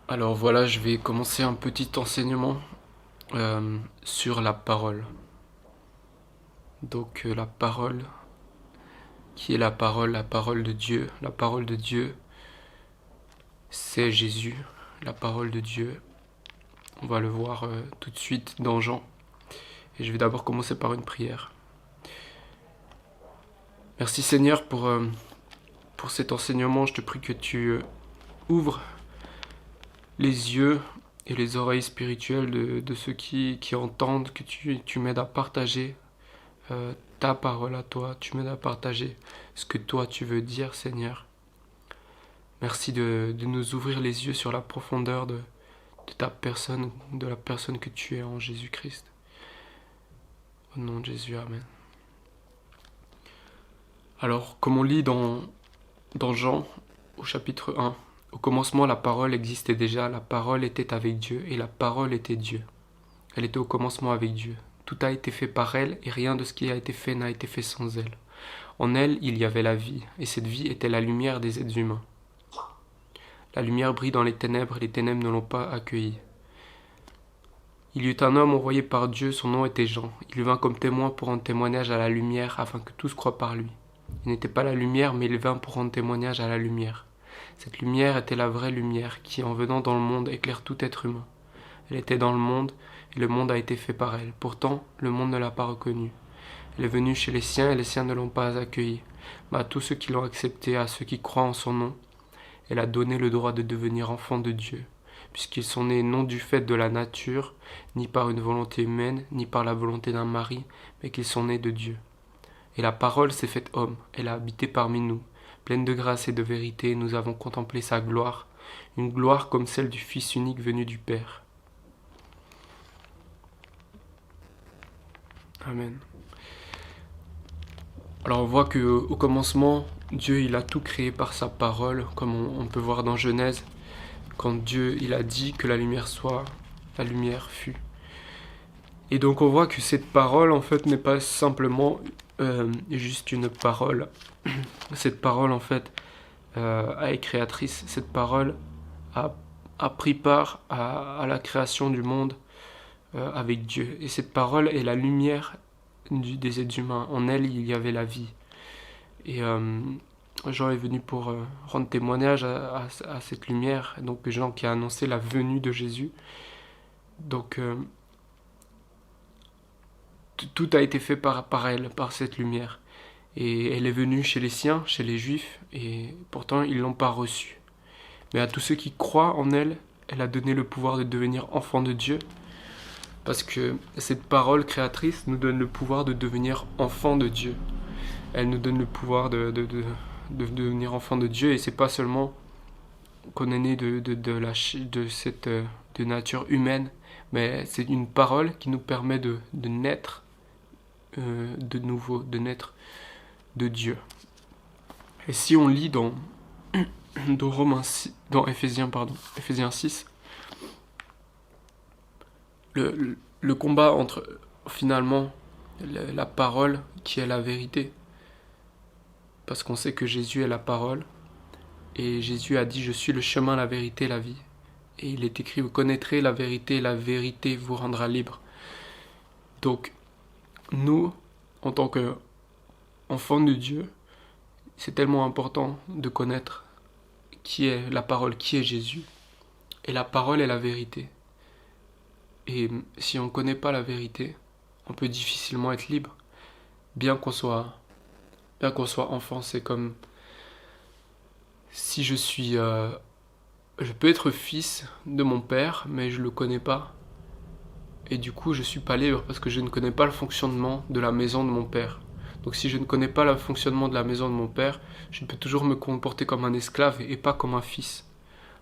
Alors voilà, je vais commencer un petit enseignement sur la parole. Donc la parole, qui est la parole? La parole de Dieu. La parole de Dieu, c'est Jésus. La parole de Dieu, on va le voir tout de suite dans Jean. Et je vais d'abord commencer par une prière. Merci Seigneur pour cet enseignement. Je te prie que tu ouvres les yeux et les oreilles spirituelles de ceux qui entendent, que tu m'aides à partager ta parole à toi, tu m'aides à partager ce que toi tu veux dire, Seigneur. Merci de nous ouvrir les yeux sur la profondeur de ta personne, de la personne que tu es en Jésus-Christ. Au nom de Jésus, Amen. Alors, comme on lit dans Jean, au chapitre 1, au commencement la parole existait déjà, la parole était avec Dieu et la parole était Dieu. Elle était au commencement avec Dieu. Tout a été fait par elle et rien de ce qui a été fait n'a été fait sans elle. En elle, il y avait la vie, et cette vie était la lumière des êtres humains. La lumière brille dans les ténèbres, et les ténèbres ne l'ont pas accueillie. Il y eut un homme envoyé par Dieu, son nom était Jean. Il vint comme témoin pour rendre témoignage à la lumière, afin que tous croient par lui. Il n'était pas la lumière, mais il vint pour rendre témoignage à la lumière. Cette lumière était la vraie lumière, qui, en venant dans le monde, éclaire tout être humain. Elle était dans le monde, et le monde a été fait par elle. Pourtant, le monde ne l'a pas reconnue. Elle est venue chez les siens, et les siens ne l'ont pas accueillie. Mais à tous ceux qui l'ont acceptée, à ceux qui croient en son nom, elle a donné le droit de devenir enfants de Dieu, puisqu'ils sont nés non du fait de la nature, ni par une volonté humaine, ni par la volonté d'un mari, mais qu'ils sont nés de Dieu. Et la parole s'est faite homme, elle a habité parmi nous. Pleine de grâce et de vérité, nous avons contemplé sa gloire, une gloire comme celle du Fils unique venu du Père. Amen. Alors on voit qu'au commencement, Dieu il a tout créé par sa parole, comme on peut voir dans Genèse, quand Dieu il a dit que la lumière soit, la lumière fut. Et donc on voit que cette parole en fait n'est pas simplement juste une parole. Cette parole en fait est créatrice. Cette parole a, a pris part à la création du monde avec Dieu. Et cette parole est la lumière des êtres humains. En elle il y avait la vie. Et Jean est venu pour rendre témoignage à cette lumière. Donc Jean qui a annoncé la venue de Jésus. Donc tout a été fait par elle, par cette lumière. Et elle est venue chez les siens, chez les juifs, et pourtant ils ne l'ont pas reçue. Mais à tous ceux qui croient en elle, elle a donné le pouvoir de devenir enfants de Dieu. Parce que cette parole créatrice nous donne le pouvoir de devenir enfants de Dieu. Elle nous donne le pouvoir de devenir enfants de Dieu, et c'est pas seulement qu'on est né de cette de nature humaine, mais c'est une parole qui nous permet de naître de nouveau, de naître de Dieu. Et si on lit dans dans Éphésiens 6, le combat entre finalement la parole qui est la vérité, parce qu'on sait que Jésus est la parole, et Jésus a dit je suis le chemin, la vérité, la vie. Et il est écrit vous connaîtrez la vérité vous rendra libre. Donc nous, en tant qu'enfants de Dieu, c'est tellement important de connaître qui est la parole, qui est Jésus. Et la parole est la vérité. Et si on ne connaît pas la vérité, on peut difficilement être libre. Bien qu'on soit enfant, c'est comme si je peux être fils de mon père, mais je ne le connais pas. Et du coup, je ne suis pas libre parce que je ne connais pas le fonctionnement de la maison de mon père. Donc si je ne connais pas le fonctionnement de la maison de mon père, je peux toujours me comporter comme un esclave et pas comme un fils.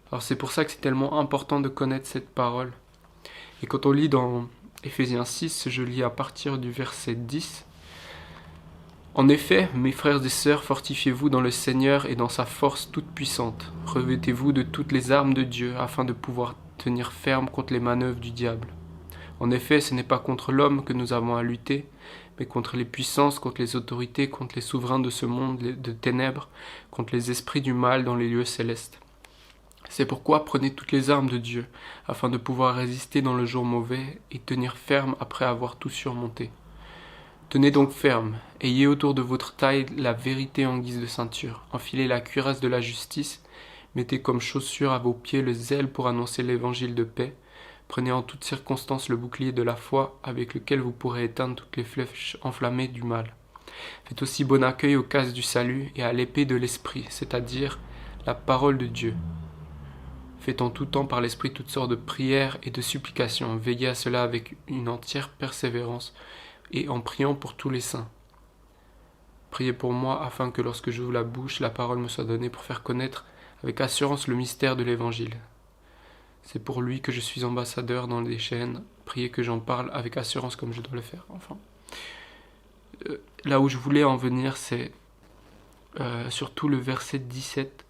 Alors c'est pour ça que c'est tellement important de connaître cette parole. Et quand on lit dans Éphésiens 6, je lis à partir du verset 10. En effet, mes frères et sœurs, fortifiez-vous dans le Seigneur et dans sa force toute puissante. Revêtez-vous de toutes les armes de Dieu afin de pouvoir tenir ferme contre les manœuvres du diable. En effet, ce n'est pas contre l'homme que nous avons à lutter, mais contre les puissances, contre les autorités, contre les souverains de ce monde de ténèbres, contre les esprits du mal dans les lieux célestes. C'est pourquoi prenez toutes les armes de Dieu, afin de pouvoir résister dans le jour mauvais et tenir ferme après avoir tout surmonté. Tenez donc ferme, ayez autour de votre taille la vérité en guise de ceinture, enfilez la cuirasse de la justice, mettez comme chaussure à vos pieds le zèle pour annoncer l'évangile de paix, prenez en toutes circonstances le bouclier de la foi avec lequel vous pourrez éteindre toutes les flèches enflammées du mal. Faites aussi bon accueil aux casques du salut et à l'épée de l'esprit, c'est-à-dire la parole de Dieu. Faites en tout temps par l'esprit toutes sortes de prières et de supplications, veillez à cela avec une entière persévérance, et en priant pour tous les saints. Priez pour moi afin que lorsque j'ouvre la bouche, la parole me soit donnée pour faire connaître avec assurance le mystère de l'Évangile. C'est pour lui que je suis ambassadeur dans les chaînes. Priez que j'en parle avec assurance comme je dois le faire. Enfin, là où je voulais en venir, c'est surtout le verset 17.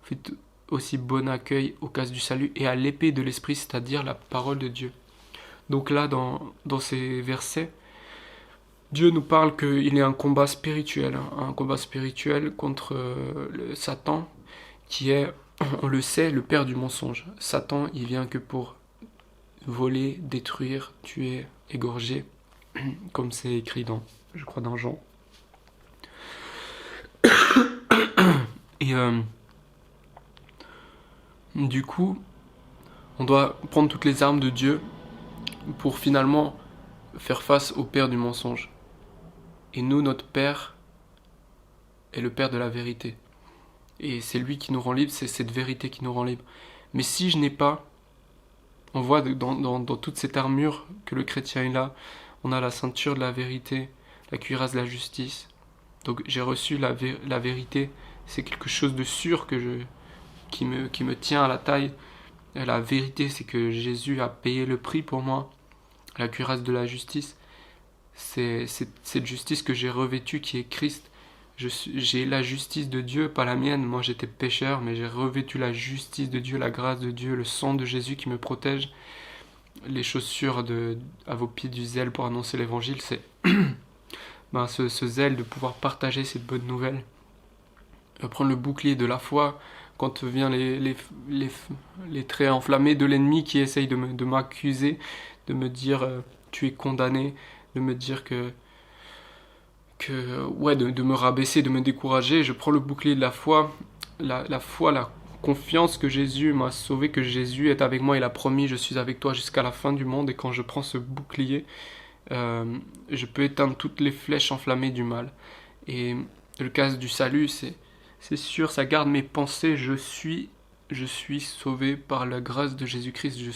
Faites aussi bon accueil aux casques du salut et à l'épée de l'esprit, c'est-à-dire la parole de Dieu. Donc là, dans ces versets, Dieu nous parle qu'il y a un combat spirituel contre Satan, qui est, on le sait, le père du mensonge. Satan, il vient que pour voler, détruire, tuer, égorger, comme c'est écrit je crois dans Jean. Et du coup, on doit prendre toutes les armes de Dieu pour finalement faire face au père du mensonge. Et nous, notre Père est le Père de la vérité. Et c'est lui qui nous rend libres, c'est cette vérité qui nous rend libres. Mais si je n'ai pas, on voit dans toute cette armure que le chrétien est là, on a la ceinture de la vérité, la cuirasse de la justice. Donc j'ai reçu la vérité, c'est quelque chose de sûr qui me tient à la taille. Et la vérité, c'est que Jésus a payé le prix pour moi. La cuirasse de la justice, c'est cette justice que j'ai revêtue qui est Christ. J'ai la justice de Dieu, pas la mienne. Moi j'étais pécheur, mais j'ai revêtu la justice de Dieu, la grâce de Dieu, le sang de Jésus qui me protège. Les chaussures à vos pieds du zèle pour annoncer l'évangile, c'est ce zèle de pouvoir partager cette bonne nouvelle. Prendre le bouclier de la foi quand viennent les traits enflammés de l'ennemi qui essaye de m'accuser, de me dire tu es condamné, de me dire de me rabaisser, de me décourager. Je prends le bouclier de la foi, la foi, la confiance que Jésus m'a sauvé, que Jésus est avec moi, il a promis je suis avec toi jusqu'à la fin du monde. Et quand je prends ce bouclier, je peux éteindre toutes les flèches enflammées du mal. Et le casque du salut, c'est sûr, ça garde mes pensées. Je suis sauvé par la grâce de Jésus-Christ. Je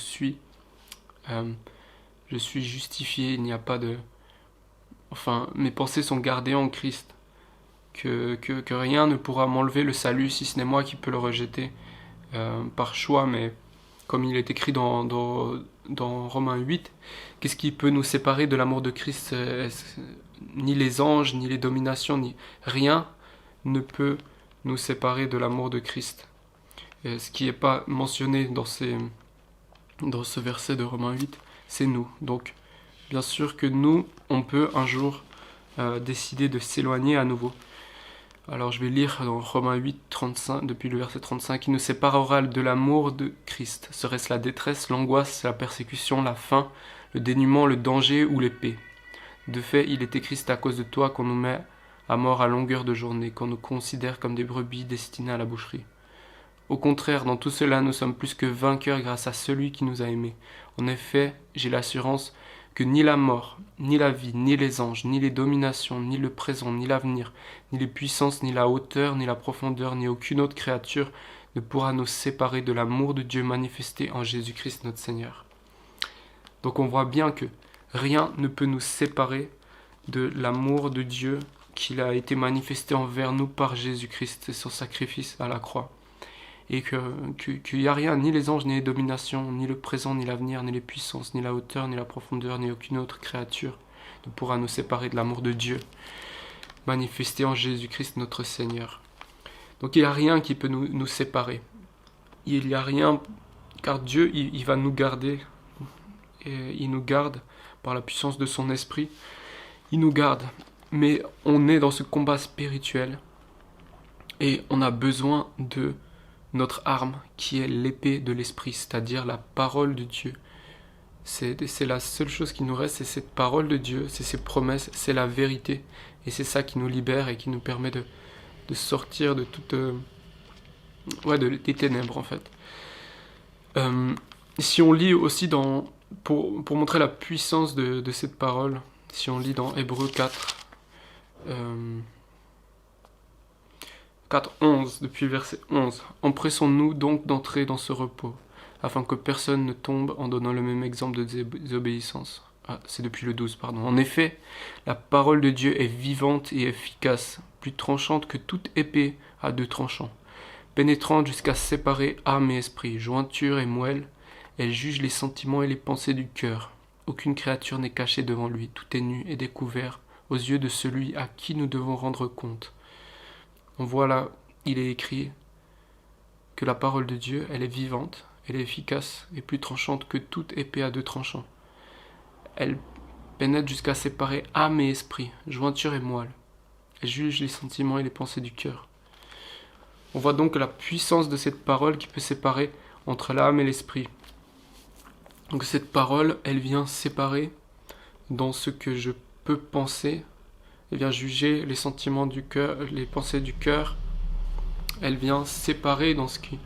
suis justifié. Il n'y a pas de... Enfin, mes pensées sont gardées en Christ. Que rien ne pourra m'enlever le salut, si ce n'est moi qui peux le rejeter par choix. Mais comme il est écrit dans Romains 8, qu'est-ce qui peut nous séparer de l'amour de Christ? Ni les anges, ni les dominations, ni rien ne peut nous séparer de l'amour de Christ. Et ce qui n'est pas mentionné dans ce verset de Romains 8, c'est nous. Donc, bien sûr que nous, on peut un jour décider de s'éloigner à nouveau. Alors je vais lire dans Romains 8, 35, depuis le verset 35, « Qui nous séparera de l'amour de Christ? Serait-ce la détresse, l'angoisse, la persécution, la faim, le dénuement, le danger ou l'épée? De fait, il est écrit, c'est à cause de toi qu'on nous met à mort à longueur de journée, qu'on nous considère comme des brebis destinées à la boucherie. Au contraire, dans tout cela, nous sommes plus que vainqueurs grâce à celui qui nous a aimés. En effet, j'ai l'assurance que ni la mort, ni la vie, ni les anges, ni les dominations, ni le présent, ni l'avenir, ni les puissances, ni la hauteur, ni la profondeur, ni aucune autre créature ne pourra nous séparer de l'amour de Dieu manifesté en Jésus-Christ notre Seigneur. » Donc on voit bien que rien ne peut nous séparer de l'amour de Dieu qu'il a été manifesté envers nous par Jésus-Christ et son sacrifice à la croix. Et qu'il n'y a rien, ni les anges, ni les dominations, ni le présent, ni l'avenir, ni les puissances, ni la hauteur, ni la profondeur, ni aucune autre créature ne pourra nous séparer de l'amour de Dieu, manifesté en Jésus-Christ notre Seigneur. Donc il n'y a rien qui peut nous séparer. Il n'y a rien, car Dieu, il va nous garder, et il nous garde par la puissance de son esprit. Il nous garde, mais on est dans ce combat spirituel, et on a besoin de notre arme qui est l'épée de l'esprit, c'est-à-dire la parole de Dieu. C'est la seule chose qui nous reste, c'est cette parole de Dieu, c'est ses promesses, c'est la vérité. Et c'est ça qui nous libère et qui nous permet de sortir de toute... des ténèbres en fait. Si on lit aussi pour montrer la puissance de cette parole, si on lit dans Hébreux 4, 11, depuis le verset 11. « Empressons-nous donc d'entrer dans ce repos, afin que personne ne tombe en donnant le même exemple de désobéissance. » C'est depuis le 12, pardon. « En effet, la parole de Dieu est vivante et efficace, plus tranchante que toute épée à deux tranchants, pénétrante jusqu'à séparer âme et esprit, jointure et moelle. Elle juge les sentiments et les pensées du cœur. Aucune créature n'est cachée devant lui, tout est nu et découvert aux yeux de celui à qui nous devons rendre compte. » On voit là, il est écrit que la parole de Dieu, elle est vivante, elle est efficace et plus tranchante que toute épée à deux tranchants. Elle pénètre jusqu'à séparer âme et esprit, jointure et moelle. Elle juge les sentiments et les pensées du cœur. On voit donc la puissance de cette parole qui peut séparer entre l'âme et l'esprit. Donc cette parole, elle vient séparer dans ce que je peux penser. Elle vient juger les sentiments du cœur, les pensées du cœur. Elle vient séparer dans ce qui...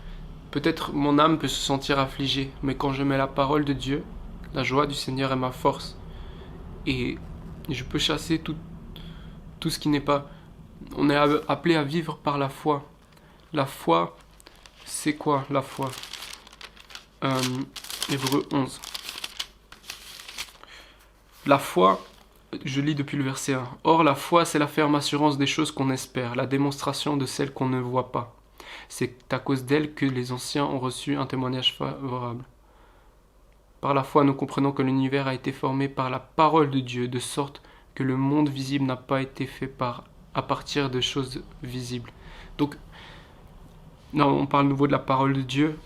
Peut-être mon âme peut se sentir affligée, mais quand je mets la parole de Dieu, la joie du Seigneur est ma force. Et je peux chasser tout ce qui n'est pas... On est appelé à vivre par la foi. La foi, c'est quoi la foi? Hébreux 11. La foi... Je lis depuis le verset 1. « Or, la foi, c'est la ferme assurance des choses qu'on espère, la démonstration de celles qu'on ne voit pas. C'est à cause d'elle que les anciens ont reçu un témoignage favorable. Par la foi, nous comprenons que l'univers a été formé par la parole de Dieu, de sorte que le monde visible n'a pas été fait à partir de choses visibles. » Donc, là, on parle à nouveau de la parole de Dieu,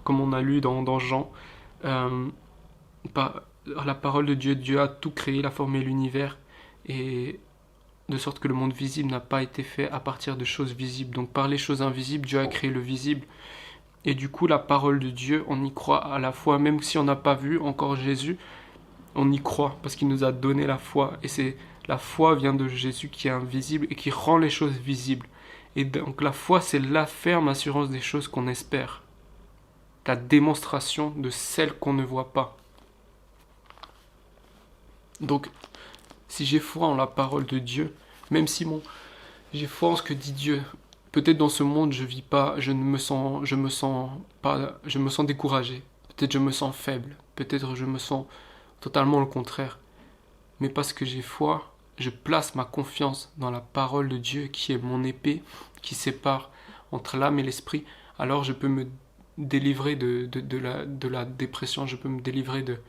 comme on a lu dans Jean. La parole de Dieu, Dieu a tout créé, il a formé l'univers, et de sorte que le monde visible n'a pas été fait à partir de choses visibles. Donc par les choses invisibles, Dieu a créé le visible. Et du coup, la parole de Dieu, on y croit à la foi, même si on n'a pas vu encore Jésus, on y croit, parce qu'il nous a donné la foi. Et la foi vient de Jésus qui est invisible et qui rend les choses visibles. Et donc la foi, c'est la ferme assurance des choses qu'on espère. La démonstration de celles qu'on ne voit pas. Donc, si j'ai foi en la parole de Dieu, même si j'ai foi en ce que dit Dieu, peut-être dans ce monde je vis pas, je me sens découragé, peut-être je me sens faible, peut-être je me sens totalement le contraire. Mais parce que j'ai foi, je place ma confiance dans la parole de Dieu qui est mon épée, qui sépare entre l'âme et l'esprit, alors je peux me délivrer de la dépression, je peux me délivrer de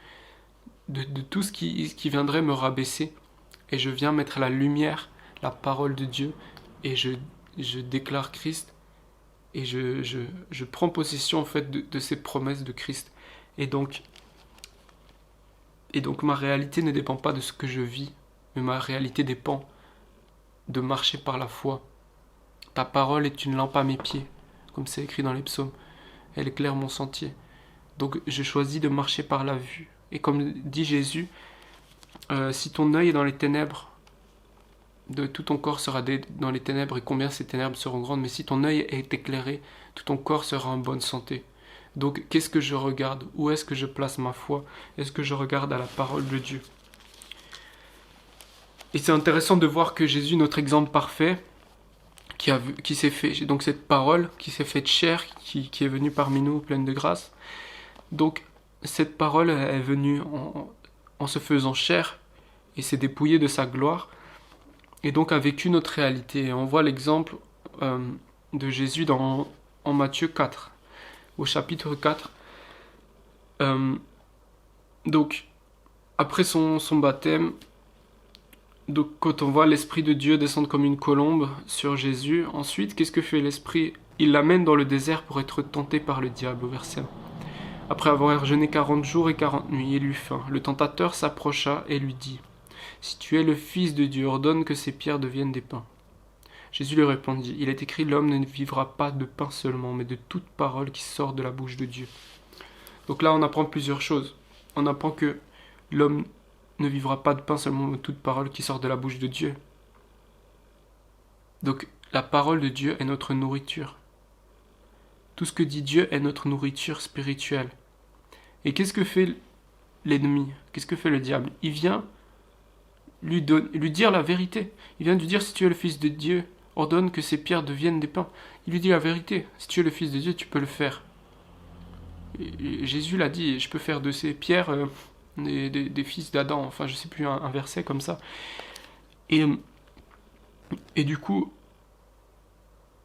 tout ce qui viendrait me rabaisser, et je viens mettre la lumière, la parole de Dieu, et je déclare Christ, et je prends possession en fait de ces promesses de Christ. Et donc ma réalité ne dépend pas de ce que je vis, mais ma réalité dépend de marcher par la foi. Ta parole est une lampe à mes pieds, comme c'est écrit dans les psaumes. Elle éclaire mon sentier. Donc je choisis de marcher par la vue. Et comme dit Jésus, si ton œil est dans les ténèbres, tout ton corps sera dans les ténèbres, et combien ces ténèbres seront grandes, mais si ton œil est éclairé, tout ton corps sera en bonne santé. Donc qu'est-ce que je regarde? Où est-ce que je place ma foi? Est-ce que je regarde à la parole de Dieu? Et c'est intéressant de voir que Jésus, notre exemple parfait, qui s'est fait, donc cette parole qui s'est faite chair, qui est venue parmi nous pleine de grâce. Donc cette parole est venue en se faisant chair et s'est dépouillée de sa gloire, et donc a vécu notre réalité. Et on voit l'exemple de Jésus en Matthieu 4, au chapitre 4. Donc après son baptême, donc quand on voit l'Esprit de Dieu descendre comme une colombe sur Jésus, ensuite qu'est-ce que fait l'Esprit? Il l'amène dans le désert pour être tenté par le diable, au verset 1. Après avoir jeûné 40 jours et 40 nuits, il eut faim. Le tentateur s'approcha et lui dit : « Si tu es le Fils de Dieu, ordonne que ces pierres deviennent des pains. » Jésus lui répondit, il est écrit, l'homme ne vivra pas de pain seulement, mais de toute parole qui sort de la bouche de Dieu. Donc là, on apprend plusieurs choses. On apprend que l'homme ne vivra pas de pain seulement, mais de toute parole qui sort de la bouche de Dieu. Donc, la parole de Dieu est notre nourriture. Tout ce que dit Dieu est notre nourriture spirituelle. Et qu'est-ce que fait l'ennemi? Qu'est-ce que fait le diable? Il vient lui dire la vérité. Il vient lui dire, si tu es le Fils de Dieu, ordonne que ces pierres deviennent des pains. Il lui dit la vérité. Si tu es le Fils de Dieu, tu peux le faire. Et Jésus l'a dit, je peux faire de ces pierres des fils d'Adam. Enfin, je sais plus, un verset comme ça. Et du coup,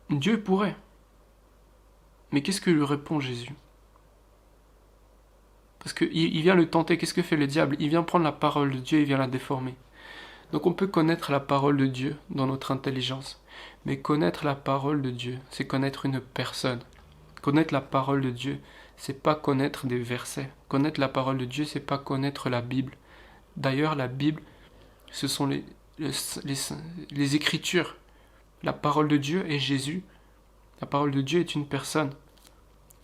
Dieu pourrait. Mais qu'est-ce que lui répond Jésus? Parce qu'il vient le tenter. Qu'est-ce que fait le diable? Il vient prendre la parole de Dieu et vient la déformer. Donc on peut connaître la parole de Dieu dans notre intelligence. Mais connaître la parole de Dieu, c'est connaître une personne. Connaître la parole de Dieu, c'est pas connaître des versets. Connaître la parole de Dieu, c'est pas connaître la Bible. D'ailleurs, la Bible, ce sont les Écritures. La parole de Dieu est Jésus. La parole de Dieu est une personne.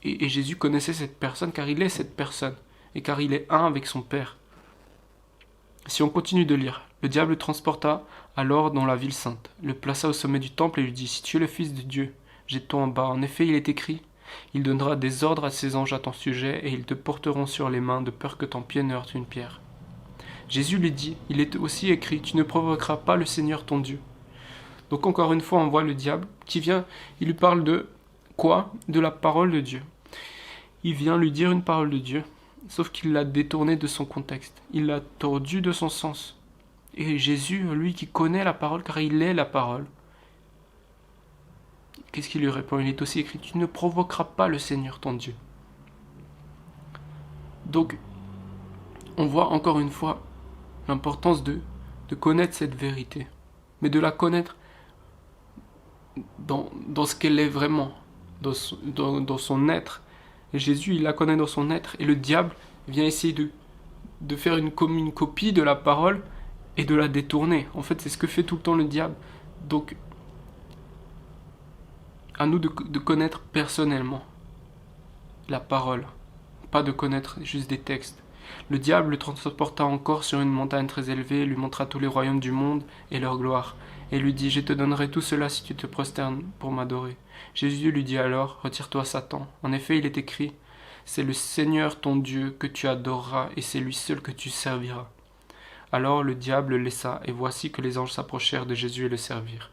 Et Jésus connaissait cette personne car il est cette personne. Et car il est un avec son Père. Si on continue de lire, le diable le transporta alors dans la ville sainte, le plaça au sommet du temple et lui dit, si tu es le Fils de Dieu, jette-toi en bas. En effet, il est écrit, il donnera des ordres à ses anges à ton sujet, et ils te porteront sur les mains de peur que ton pied ne heurte une pierre. Jésus lui dit, il est aussi écrit, tu ne provoqueras pas le Seigneur ton Dieu. Donc encore une fois, on voit le diable qui vient, il lui parle de quoi? De la parole de Dieu. Il vient lui dire une parole de Dieu, sauf qu'il l'a détournée de son contexte. Il l'a tordue de son sens. Et Jésus, lui qui connaît la parole, car il est la parole, qu'est-ce qu'il lui répond? Il est aussi écrit, tu ne provoqueras pas le Seigneur ton Dieu. Donc, on voit encore une fois l'importance de connaître cette vérité, mais de la connaître dans ce qu'elle est vraiment, dans son être. Et Jésus, il la connaît dans son être, et le diable vient essayer de faire une copie de la parole et de la détourner. En fait, c'est ce que fait tout le temps le diable. Donc, à nous de connaître personnellement la parole, pas de connaître juste des textes. Le diable le transporta encore sur une montagne très élevée, lui montra tous les royaumes du monde et leur gloire, et lui dit, je te donnerai tout cela si tu te prosternes pour m'adorer. Jésus lui dit alors, retire-toi Satan. En effet, il est écrit, c'est le Seigneur ton Dieu que tu adoreras, et c'est lui seul que tu serviras. Alors le diable le laissa, et voici que les anges s'approchèrent de Jésus et le servirent.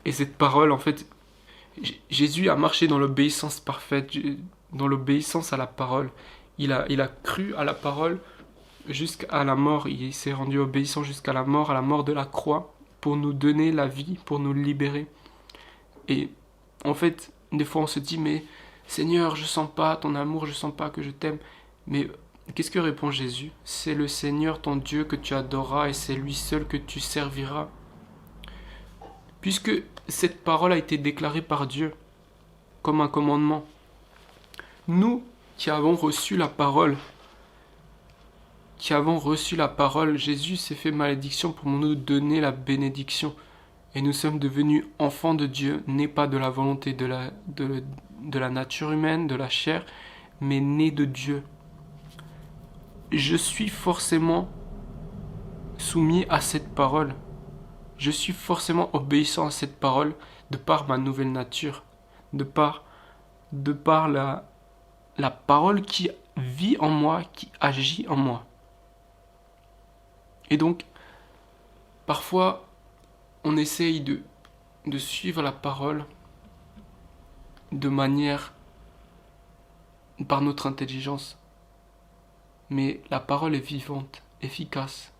Et cette parole, en fait, Jésus a marché dans l'obéissance parfaite, dans l'obéissance à la parole. Il a cru à la parole jusqu'à la mort. Il s'est rendu obéissant jusqu'à la mort de la croix, pour nous donner la vie, pour nous libérer. Et en fait, des fois on se dit, mais Seigneur, je sens pas ton amour, je sens pas que je t'aime. Mais qu'est-ce que répond Jésus? C'est le Seigneur ton Dieu que tu adoreras, et c'est lui seul que tu serviras. Puisque cette parole a été déclarée par Dieu comme un commandement, nous qui avons reçu la parole, Jésus s'est fait malédiction pour nous donner la bénédiction. Et nous sommes devenus enfants de Dieu, nés pas de la volonté de la nature humaine, de la chair, mais nés de Dieu. Je suis forcément soumis à cette parole. Je suis forcément obéissant à cette parole de par ma nouvelle nature, de par la parole qui vit en moi, qui agit en moi. Et donc, parfois, on essaye de suivre la parole de manière par notre intelligence. Mais la parole est vivante, efficace.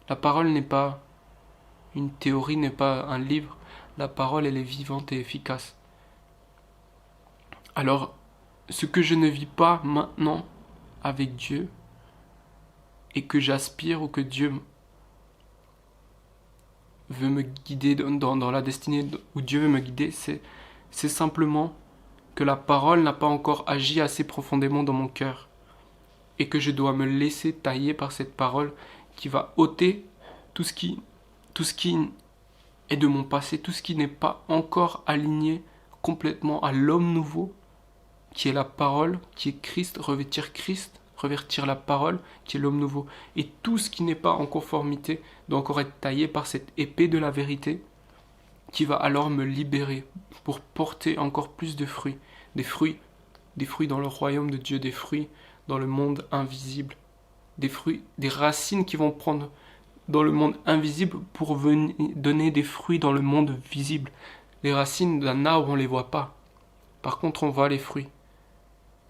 La parole n'est pas une théorie, n'est pas un livre. La parole, elle est vivante et efficace. Alors, ce que je ne vis pas maintenant avec Dieu, et que j'aspire, ou que Dieu veut me guider dans la destinée où Dieu veut me guider, c'est simplement que la parole n'a pas encore agi assez profondément dans mon cœur, et que je dois me laisser tailler par cette parole qui va ôter tout ce tout ce qui est de mon passé, tout ce qui n'est pas encore aligné complètement à l'homme nouveau, qui est la parole, qui est Christ, revêtir la parole, qui est l'homme nouveau. Et tout ce qui n'est pas en conformité doit encore être taillé par cette épée de la vérité, qui va alors me libérer pour porter encore plus de fruits, des fruits dans le royaume de Dieu, des fruits dans le monde invisible, des fruits, des racines qui vont prendre dans le monde invisible pour venir donner des fruits dans le monde visible. Les racines d'un arbre, on ne les voit pas. Par contre, on voit les fruits.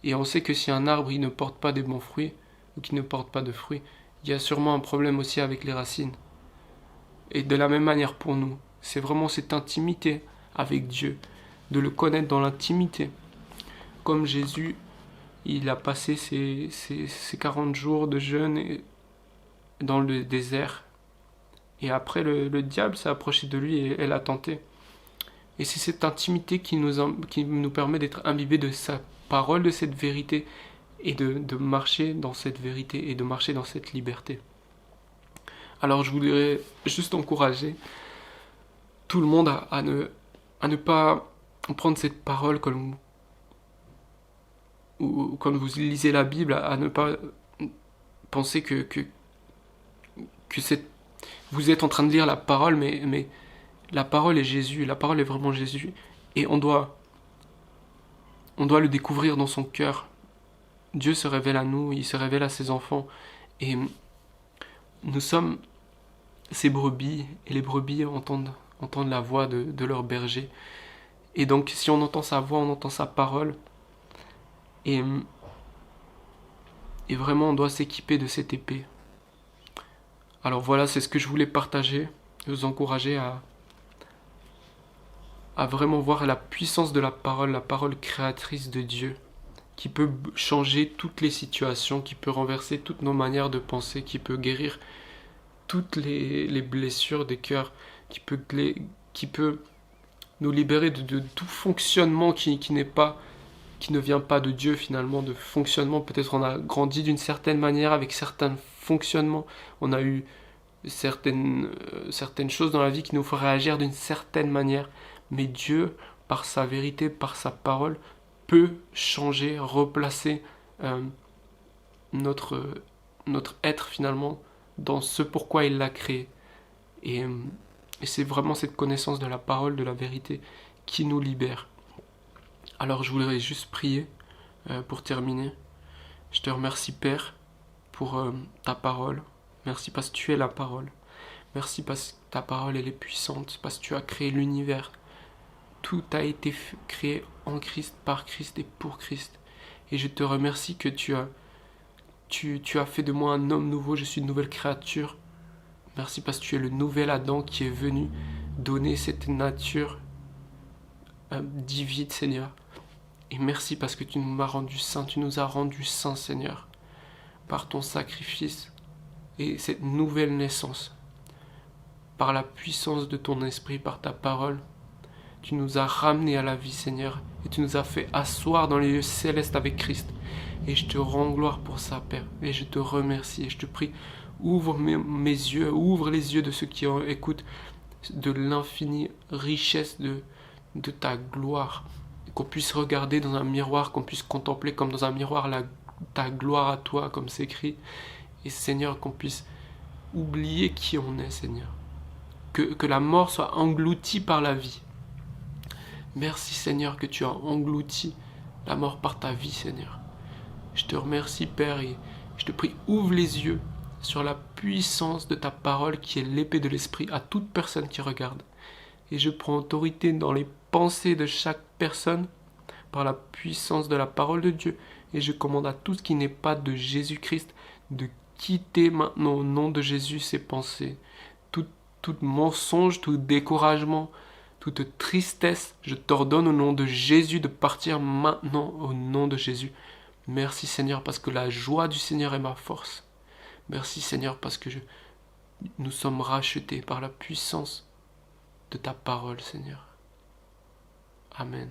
Et on sait que si un arbre il ne porte pas de bons fruits, ou qu'il ne porte pas de fruits, il y a sûrement un problème aussi avec les racines. Et de la même manière pour nous, c'est vraiment cette intimité avec Dieu, de le connaître dans l'intimité. Comme Jésus, il a passé ses 40 jours de jeûne dans le désert. Et après, le diable s'est approché de lui et l'a tenté. Et c'est cette intimité qui nous permet d'être imbibés de sa parole, de cette vérité, et de marcher dans cette vérité et de marcher dans cette liberté. Alors je voudrais juste encourager tout le monde à ne pas prendre cette parole comme ou quand vous lisez la Bible, à ne pas penser que vous êtes en train de lire la parole, mais la parole est Jésus, la parole est vraiment Jésus, et on doit le découvrir dans son cœur. Dieu se révèle à nous, il se révèle à ses enfants, et nous sommes ces brebis, et les brebis entendent la voix de leur berger. Et donc si on entend sa voix, on entend sa parole, et vraiment on doit s'équiper de cette épée. Alors voilà, c'est ce que je voulais partager, vous encourager à vraiment voir la puissance de la parole créatrice de Dieu, qui peut changer toutes les situations, qui peut renverser toutes nos manières de penser, qui peut guérir toutes les blessures des cœurs, qui peut nous libérer de tout fonctionnement qui ne vient pas de Dieu finalement, de fonctionnement. Peut-être on a grandi d'une certaine manière avec certains fonctionnements, on a eu certaines choses dans la vie qui nous font réagir d'une certaine manière, mais Dieu, par sa vérité, par sa parole, peut changer, replacer notre être finalement dans ce pourquoi il l'a créé. Et c'est vraiment cette connaissance de la parole, de la vérité, qui nous libère. Alors je voudrais juste prier pour terminer. Je te remercie Père pour ta parole. Merci parce que tu es la parole. Merci parce que ta parole elle est puissante, parce que tu as créé l'univers. Tout a été créé en Christ, par Christ et pour Christ. Et je te remercie que tu as fait de moi un homme nouveau, je suis une nouvelle créature. Merci parce que tu es le nouvel Adam qui est venu donner cette nature divine, Seigneur. Et merci parce que tu nous as rendus saints, tu nous as rendus saints, Seigneur, par ton sacrifice et cette nouvelle naissance. Par la puissance de ton esprit, par ta parole, tu nous as ramenés à la vie, Seigneur, et tu nous as fait asseoir dans les lieux célestes avec Christ. Et je te rends gloire pour ça, Père, et je te remercie, et je te prie, ouvre mes yeux, ouvre les yeux de ceux qui écoutent de l'infinie richesse de ta gloire, qu'on puisse regarder dans un miroir, qu'on puisse contempler comme dans un miroir ta gloire à toi, comme c'est écrit, et Seigneur, qu'on puisse oublier qui on est, Seigneur, que la mort soit engloutie par la vie. Merci Seigneur que tu as englouti la mort par ta vie, Seigneur. Je te remercie Père et je te prie, ouvre les yeux sur la puissance de ta parole qui est l'épée de l'esprit à toute personne qui regarde. Et je prends autorité dans les pensées de chaque personne par la puissance de la parole de Dieu. Et je commande à tout ce qui n'est pas de Jésus-Christ de quitter maintenant au nom de Jésus ses pensées. Tout mensonge, tout découragement, toute tristesse, je t'ordonne au nom de Jésus de partir maintenant au nom de Jésus. Merci Seigneur parce que la joie du Seigneur est ma force. Merci Seigneur parce que nous sommes rachetés par la puissance de ta parole Seigneur. Amen.